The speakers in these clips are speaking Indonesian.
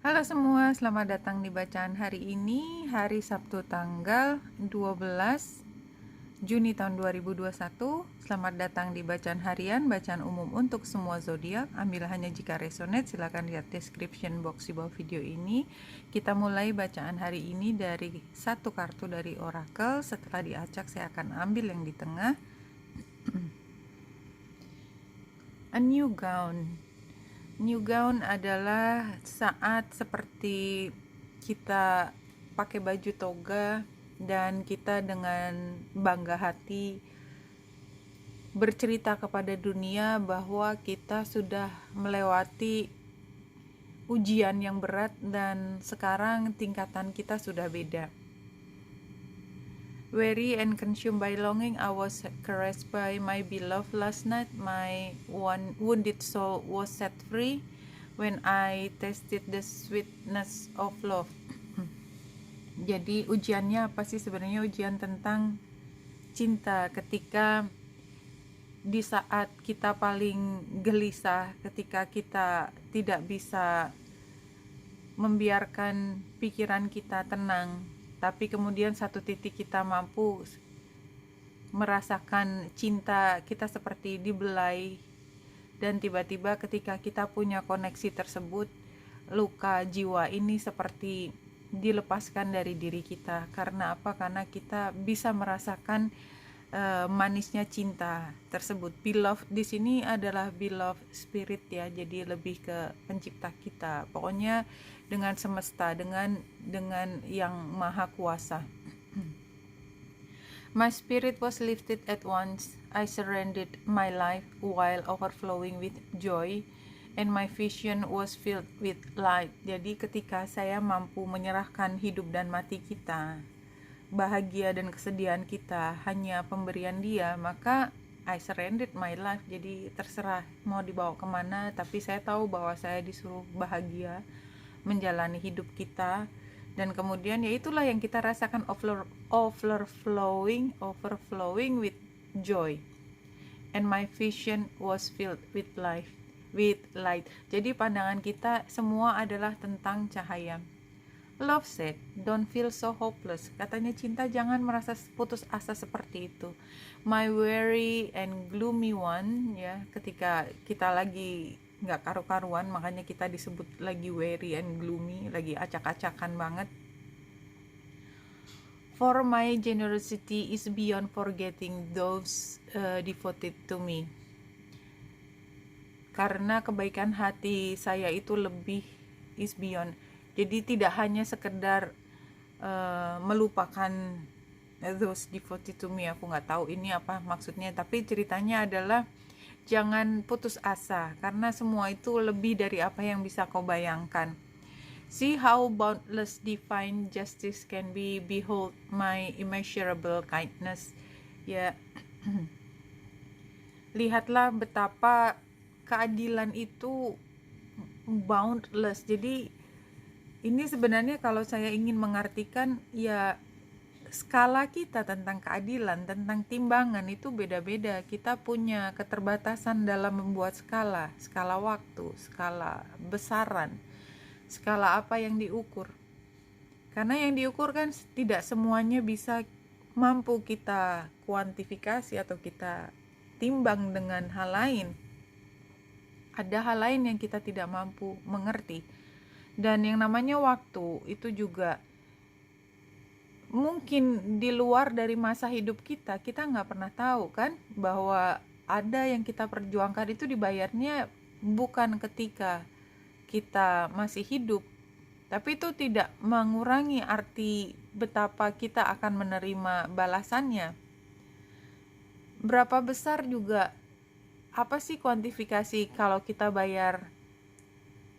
Halo semua, selamat datang di bacaan hari ini, hari Sabtu tanggal 12 Juni tahun 2021. Selamat datang di bacaan harian, bacaan umum untuk semua zodiak. Ambil hanya jika resonate, silakan lihat description box di bawah video ini. Kita mulai bacaan hari ini dari satu kartu dari oracle. Setelah diacak, saya akan ambil yang di tengah. A new gown. New gown adalah saat seperti kita pakai baju toga dan kita dengan bangga hati bercerita kepada dunia bahwa kita sudah melewati ujian yang berat dan sekarang tingkatan kita sudah beda. Weary and consumed by longing, I was caressed by my beloved last night. My one wounded soul was set free when I tasted the sweetness of love. Jadi ujiannya apa sih sebenarnya? Ujian tentang cinta, ketika di saat kita paling gelisah, ketika kita tidak bisa membiarkan pikiran kita tenang, tapi kemudian satu titik kita mampu merasakan cinta kita seperti dibelai, dan tiba-tiba ketika kita punya koneksi tersebut, luka jiwa ini seperti dilepaskan dari diri kita. Karena apa? Karena kita bisa merasakan manisnya cinta tersebut. Beloved di sini adalah beloved spirit ya, jadi lebih ke pencipta kita. Pokoknya dengan semesta, dengan yang maha kuasa. My spirit was lifted at once. I surrendered my life while overflowing with joy, and my vision was filled with light. Jadi ketika saya mampu menyerahkan hidup dan mati kita, bahagia dan kesedihan kita hanya pemberian Dia, maka I surrendered my life. Jadi terserah mau dibawa kemana, tapi saya tahu bahwa saya disuruh bahagia menjalani hidup kita. Dan kemudian ya itulah yang kita rasakan, overflowing with joy, and my vision was filled with light. Jadi pandangan kita semua adalah tentang cahaya. Love said, don't feel so hopeless. Katanya cinta jangan merasa putus asa seperti itu. My weary and gloomy one, ya, ketika kita lagi nggak karu-karuan, makanya kita disebut lagi weary and gloomy, lagi acak-acakan banget. For my generosity is beyond forgetting those devoted to me. Karena kebaikan hati saya itu lebih is beyond. Jadi tidak hanya sekedar melupakan those devoted to me. Aku nggak tahu ini apa maksudnya, tapi ceritanya adalah jangan putus asa, karena semua itu lebih dari apa yang bisa kau bayangkan. See how boundless divine justice can be. Behold my immeasurable kindness. Ya, lihatlah betapa keadilan itu boundless. Jadi ini sebenarnya kalau saya ingin mengartikan, ya skala kita tentang keadilan, tentang timbangan itu beda-beda. Kita punya keterbatasan dalam membuat skala waktu, skala besaran, skala apa yang diukur. Karena yang diukur kan tidak semuanya bisa mampu kita kuantifikasi atau kita timbang dengan hal lain. Ada hal lain yang kita tidak mampu mengerti. Dan yang namanya waktu itu juga mungkin di luar dari masa hidup kita nggak pernah tahu kan, bahwa ada yang kita perjuangkan itu dibayarnya bukan ketika kita masih hidup, tapi itu tidak mengurangi arti betapa kita akan menerima balasannya. Berapa besar juga, apa sih kuantifikasi kalau kita bayar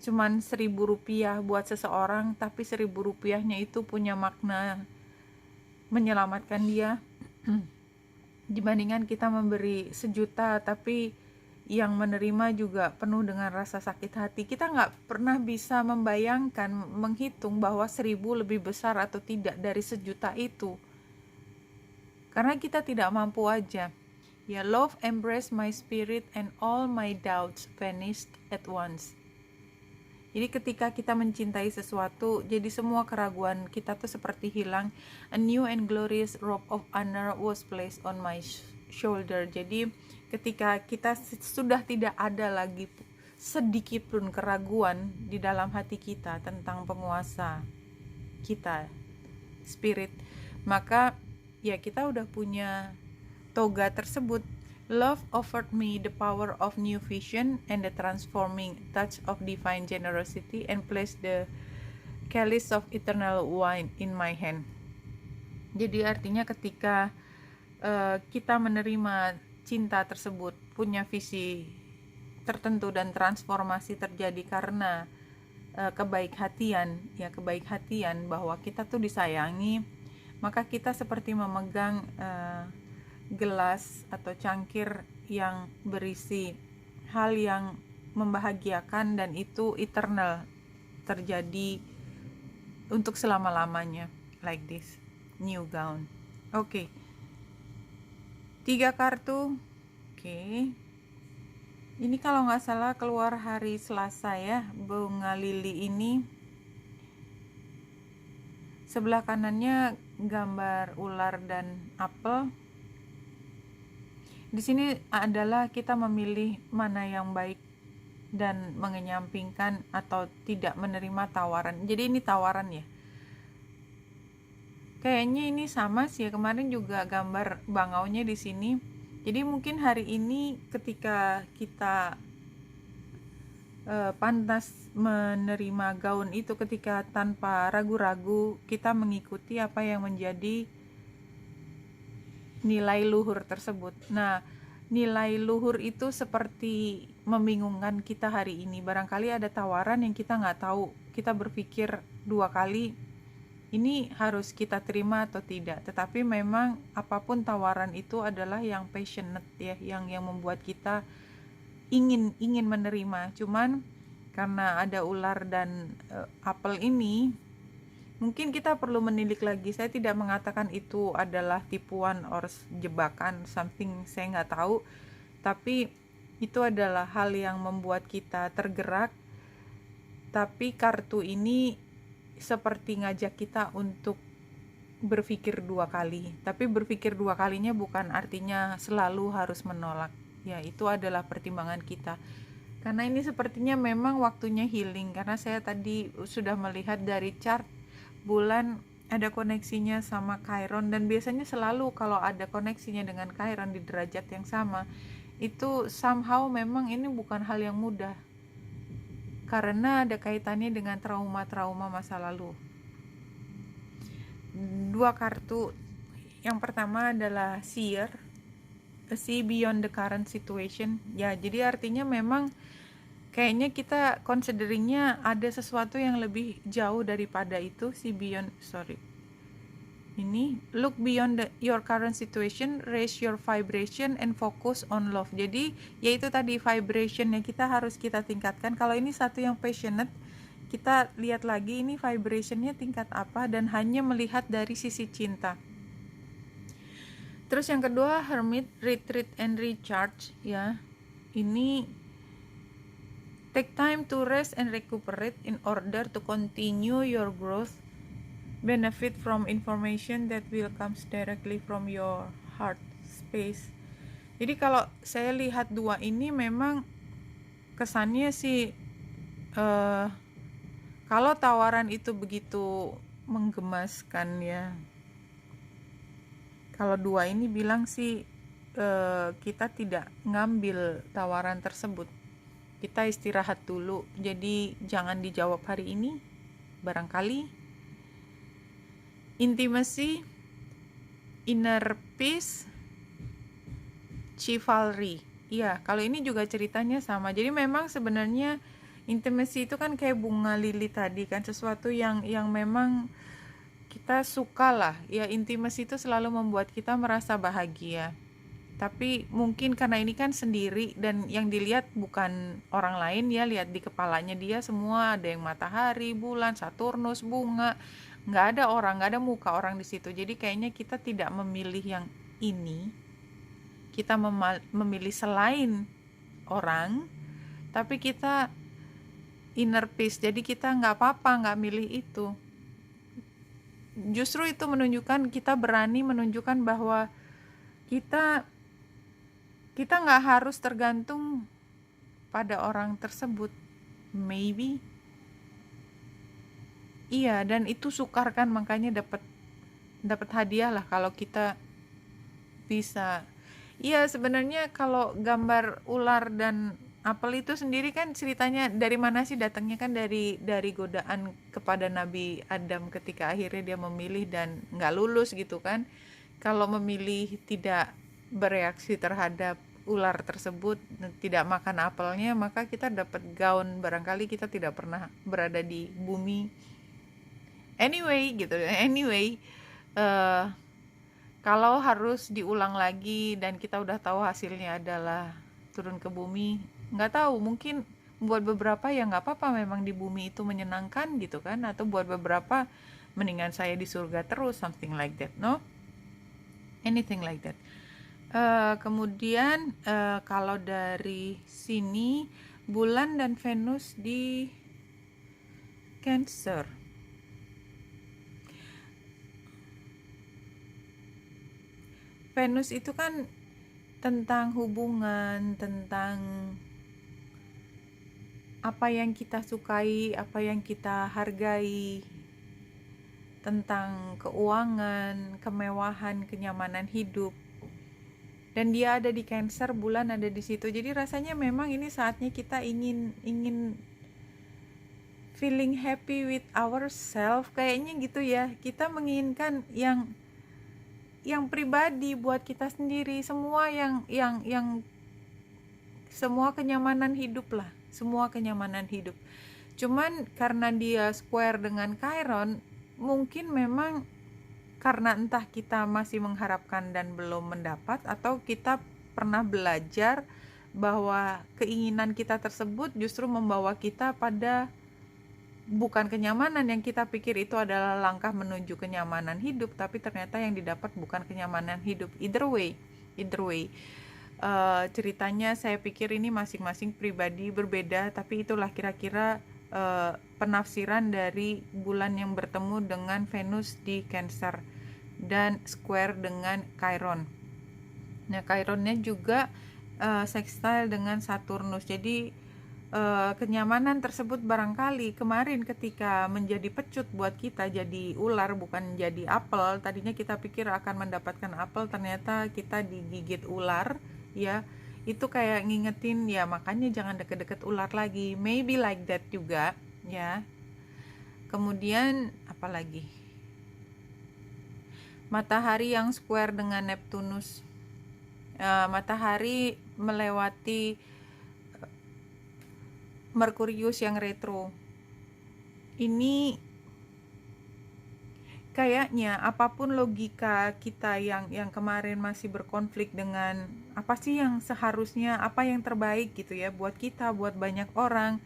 cuman 1.000 rupiah buat seseorang, tapi 1.000 rupiahnya itu punya makna menyelamatkan dia, dibandingkan kita memberi 1.000.000 tapi yang menerima juga penuh dengan rasa sakit hati. Kita nggak pernah bisa membayangkan, menghitung bahwa 1.000 lebih besar atau tidak dari 1.000.000 itu, karena kita tidak mampu aja. Ya, love embraced my spirit and all my doubts vanished at once. Jadi ketika kita mencintai sesuatu, jadi semua keraguan kita tuh seperti hilang. A new and glorious robe of honor was placed on my shoulder. Jadi ketika kita sudah tidak ada lagi sedikit pun keraguan di dalam hati kita tentang penguasa kita, spirit, maka ya kita udah punya toga tersebut. Love offered me the power of new vision and the transforming touch of divine generosity and placed the chalice of eternal wine in my hand. Jadi artinya ketika kita menerima cinta tersebut, punya visi tertentu dan transformasi terjadi karena kebaik-hatian bahwa kita tuh disayangi, maka kita seperti memegang gelas atau cangkir yang berisi hal yang membahagiakan dan itu eternal, terjadi untuk selama-lamanya, like this new gown. Oke. 3 kartu. Oke. Ini kalau nggak salah keluar hari Selasa ya, bunga lili ini. Sebelah kanannya gambar ular dan apel. Di sini adalah kita memilih mana yang baik dan mengenyampingkan atau tidak menerima tawaran. Jadi ini tawaran ya. Kayaknya ini sama sih ya, kemarin juga gambar bangaunya di sini. Jadi mungkin hari ini ketika kita pantas menerima gaun itu, ketika tanpa ragu-ragu kita mengikuti apa yang menjadi nilai luhur tersebut. Nah, nilai luhur itu seperti membingungkan kita hari ini. Barangkali ada tawaran yang kita nggak tahu, kita berpikir 2 kali ini harus kita terima atau tidak. Tetapi memang apapun tawaran itu adalah yang passionate ya, yang membuat kita ingin menerima. Cuman karena ada ular dan apel ini, mungkin kita perlu menilik lagi. Saya tidak mengatakan itu adalah tipuan or jebakan, something saya nggak tahu. Tapi itu adalah hal yang membuat kita tergerak. Tapi kartu ini seperti ngajak kita untuk berpikir 2 kali. Tapi berpikir 2 kalinya bukan artinya selalu harus menolak. Ya, itu adalah pertimbangan kita. Karena ini sepertinya memang waktunya healing. Karena saya tadi sudah melihat dari chart bulan ada koneksinya sama Chiron, dan biasanya selalu kalau ada koneksinya dengan Chiron di derajat yang sama, itu somehow memang ini bukan hal yang mudah karena ada kaitannya dengan trauma-trauma masa lalu. 2 kartu. Yang pertama adalah Seer, a see beyond the current situation. Ya, jadi artinya memang kayaknya kita consideringnya ada sesuatu yang lebih jauh daripada itu. Ini look beyond your current situation, raise your vibration and focus on love. Jadi yaitu tadi vibrationnya kita harus kita tingkatkan. Kalau ini satu yang passionate, kita lihat lagi ini vibrationnya tingkat apa dan hanya melihat dari sisi cinta. Terus yang kedua, Hermit, retreat and recharge ya. Ini take time to rest and recuperate in order to continue your growth. Benefit from information that will comes directly from your heart space. Jadi kalau saya lihat 2 ini memang kesannya sih kalau tawaran itu begitu menggemaskan ya. Kalau 2 ini bilang sih kita tidak ngambil tawaran tersebut. Kita istirahat dulu. Jadi jangan dijawab hari ini. Barangkali intimacy, inner peace, chivalry. Iya, kalau ini juga ceritanya sama. Jadi memang sebenarnya intimacy itu kan kayak bunga lili tadi kan, sesuatu yang memang kita suka lah. Ya, intimacy itu selalu membuat kita merasa bahagia. Tapi mungkin karena ini kan sendiri dan yang dilihat bukan orang lain ya, lihat di kepalanya dia semua, ada yang matahari, bulan, Saturnus, bunga. Nggak ada orang, nggak ada muka orang di situ. Jadi kayaknya kita tidak memilih yang ini, kita memilih selain orang, tapi kita inner peace. Jadi kita nggak apa-apa nggak milih itu. Justru itu menunjukkan kita berani menunjukkan bahwa kita kita nggak harus tergantung pada orang tersebut. Maybe iya, dan itu sukar kan, makanya dapat hadiah lah kalau kita bisa. Iya, sebenarnya kalau gambar ular dan apel itu sendiri kan ceritanya dari mana sih datangnya, kan dari godaan kepada Nabi Adam ketika akhirnya dia memilih dan nggak lulus gitu kan. Kalau memilih tidak bereaksi terhadap ular tersebut, tidak makan apelnya, maka kita dapat gaun. Barangkali kita tidak pernah berada di bumi. Anyway gitu. Anyway, kalau harus diulang lagi dan kita udah tahu hasilnya adalah turun ke bumi, nggak tahu, mungkin buat beberapa ya nggak apa-apa, memang di bumi itu menyenangkan gitu kan, atau buat beberapa mendingan saya di surga terus, something like that, no? Anything like that. Kemudian kalau dari sini bulan dan Venus di Cancer. Venus itu kan tentang hubungan, tentang apa yang kita sukai, apa yang kita hargai, tentang keuangan, kemewahan, kenyamanan hidup. Dan dia ada di Cancer, bulan ada di situ. Jadi rasanya memang ini saatnya kita ingin feeling happy with ourselves, kayaknya gitu ya. Kita menginginkan yang pribadi buat kita sendiri, semua yang semua kenyamanan hidup lah, semua kenyamanan hidup. Cuman karena dia square dengan Chiron, mungkin memang karena entah kita masih mengharapkan dan belum mendapat, atau kita pernah belajar bahwa keinginan kita tersebut justru membawa kita pada bukan kenyamanan yang kita pikir itu adalah langkah menuju kenyamanan hidup, tapi ternyata yang didapat bukan kenyamanan hidup. Either way, ceritanya saya pikir ini masing-masing pribadi berbeda, tapi itulah kira-kira penafsiran dari bulan yang bertemu dengan Venus di Cancer dan square dengan Chiron. Nah, Chironnya juga sextile dengan Saturnus. Jadi kenyamanan tersebut barangkali kemarin ketika menjadi pecut buat kita jadi ular bukan jadi apel. Tadinya kita pikir akan mendapatkan apel, ternyata kita digigit ular, ya. Itu kayak ngingetin ya, makanya jangan deket-deket ular lagi. Maybe like that juga, ya. Kemudian apa lagi? Matahari yang square dengan Neptunus. Matahari melewati Merkurius yang retro. Ini kayaknya apapun logika kita yang kemarin masih berkonflik dengan apa sih yang seharusnya, apa yang terbaik gitu ya buat kita, buat banyak orang.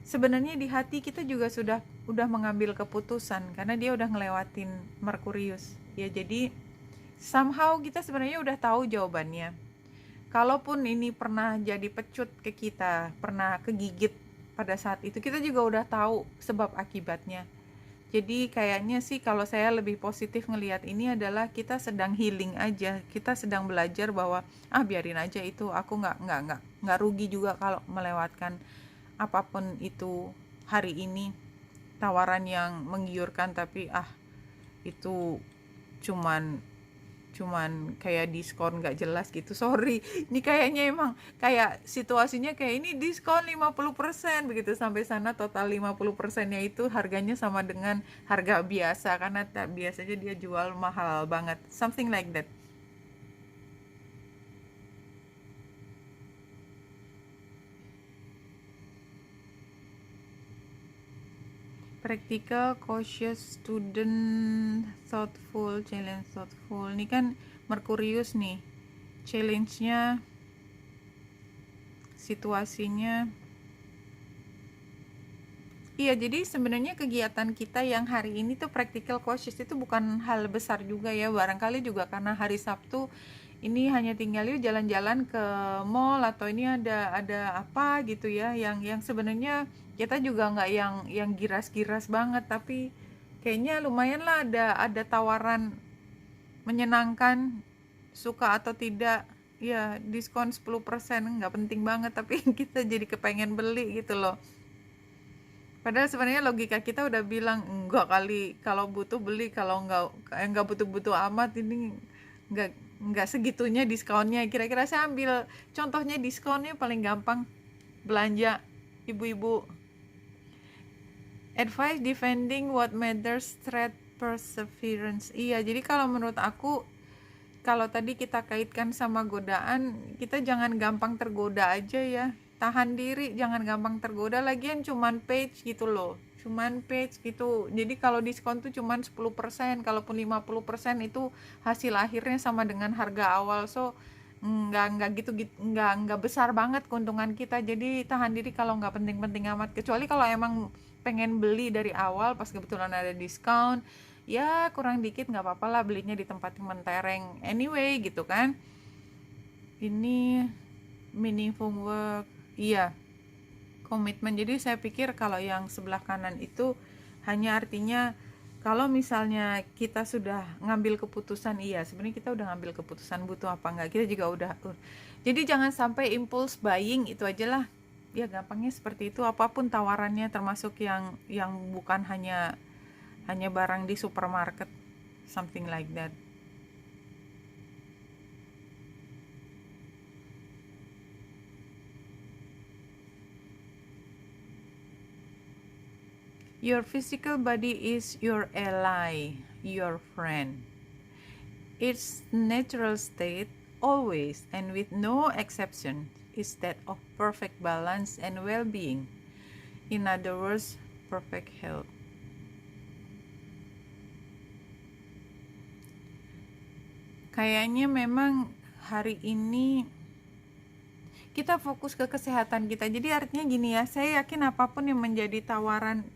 Sebenarnya di hati kita juga udah mengambil keputusan karena dia udah ngelewatin Merkurius. Ya, jadi somehow kita sebenarnya udah tahu jawabannya. Kalaupun ini pernah jadi pecut ke kita, pernah kegigit pada saat itu, kita juga udah tahu sebab akibatnya. Jadi kayaknya sih kalau saya lebih positif ngelihat ini adalah kita sedang healing aja, kita sedang belajar bahwa biarin aja itu, aku nggak rugi juga kalau melewatkan apapun itu hari ini. Tawaran yang menggiurkan tapi itu cuman kayak diskon gak jelas gitu, sorry. Ini kayaknya emang kayak situasinya kayak ini diskon 50%, begitu sampai sana total 50%-nya itu harganya sama dengan harga biasa, karena biasanya dia jual mahal banget, something like that. Practical, cautious, student, thoughtful, challenge, thoughtful. Ini kan Merkurius nih. Challenge-nya, situasinya. Iya, jadi sebenarnya kegiatan kita yang hari ini tuh practical, cautious itu bukan hal besar juga ya. Barangkali juga karena hari Sabtu ini hanya tinggal yuk jalan-jalan ke mall, atau ini ada apa gitu ya, yang sebenarnya kita juga nggak yang giras-giras banget, tapi kayaknya lumayan lah, ada tawaran menyenangkan, suka atau tidak ya, diskon 10%, nggak penting banget tapi kita jadi kepengen beli gitu loh. Padahal sebenarnya logika kita udah bilang enggak kali, kalau butuh beli, kalau enggak butuh-butuh amat, ini enggak enggak segitunya diskonnya. Kira-kira saya ambil contohnya diskonnya paling gampang, belanja ibu-ibu. Advice defending what matters, threat perseverance. Iya, jadi kalau menurut aku, kalau tadi kita kaitkan sama godaan, kita jangan gampang tergoda aja ya. Tahan diri, jangan gampang tergoda. Lagian cuman page gitu loh, cuman page gitu. Jadi kalau diskon tuh cuman 10%, kalaupun 50% itu hasil akhirnya sama dengan harga awal. So nggak gitu, nggak besar banget keuntungan kita. Jadi tahan diri kalau nggak penting-penting amat, kecuali kalau emang pengen beli dari awal pas kebetulan ada diskon, ya kurang dikit nggak apa-apa lah belinya di tempat yang mentereng anyway gitu kan. Ini meaningful work, iya, komitmen. Jadi saya pikir kalau yang sebelah kanan itu hanya artinya kalau misalnya kita sudah ngambil keputusan, iya sebenarnya kita udah ngambil keputusan butuh apa enggak, kita juga udah jadi jangan sampai impulse buying, itu aja lah ya, gampangnya seperti itu. Apapun tawarannya, termasuk yang bukan hanya barang di supermarket, something like that. Your physical body is your ally, your friend. Its natural state, always and with no exception, is that of perfect balance and well-being. In other words, perfect health. Kayaknya memang hari ini kita fokus ke kesehatan kita. Jadi artinya gini ya, saya yakin apapun yang menjadi tawaran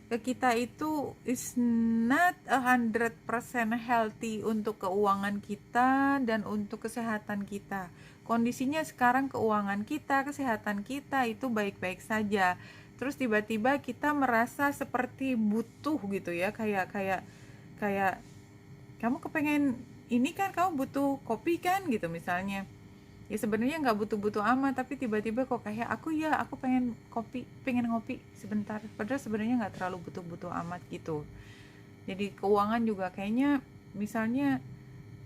ke kita itu is not 100% healthy untuk keuangan kita dan untuk kesehatan kita. Kondisinya sekarang keuangan kita, kesehatan kita itu baik-baik saja. Terus tiba-tiba kita merasa seperti butuh gitu ya, kayak kamu kepengen ini kan, kamu butuh kopi kan gitu misalnya. Ya sebenarnya nggak butuh-butuh amat, tapi tiba-tiba kok kayak aku pengen kopi, pengen ngopi sebentar, padahal sebenarnya nggak terlalu butuh-butuh amat gitu. Jadi keuangan juga kayaknya, misalnya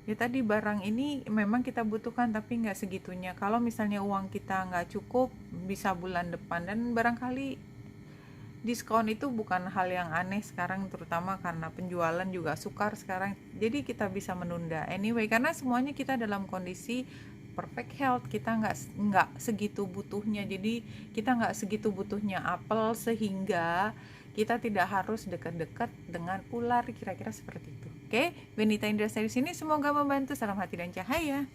ya tadi, barang ini memang kita butuhkan tapi nggak segitunya. Kalau misalnya uang kita nggak cukup, bisa bulan depan. Dan barangkali diskon itu bukan hal yang aneh sekarang, terutama karena penjualan juga sukar sekarang, jadi kita bisa menunda anyway, karena semuanya kita dalam kondisi perfect health. Kita nggak segitu butuhnya, jadi kita nggak segitu butuhnya apel sehingga kita tidak harus dekat-dekat dengan ular, kira-kira seperti itu. Oke, Benita Indra di sini, semoga membantu. Salam hati dan cahaya.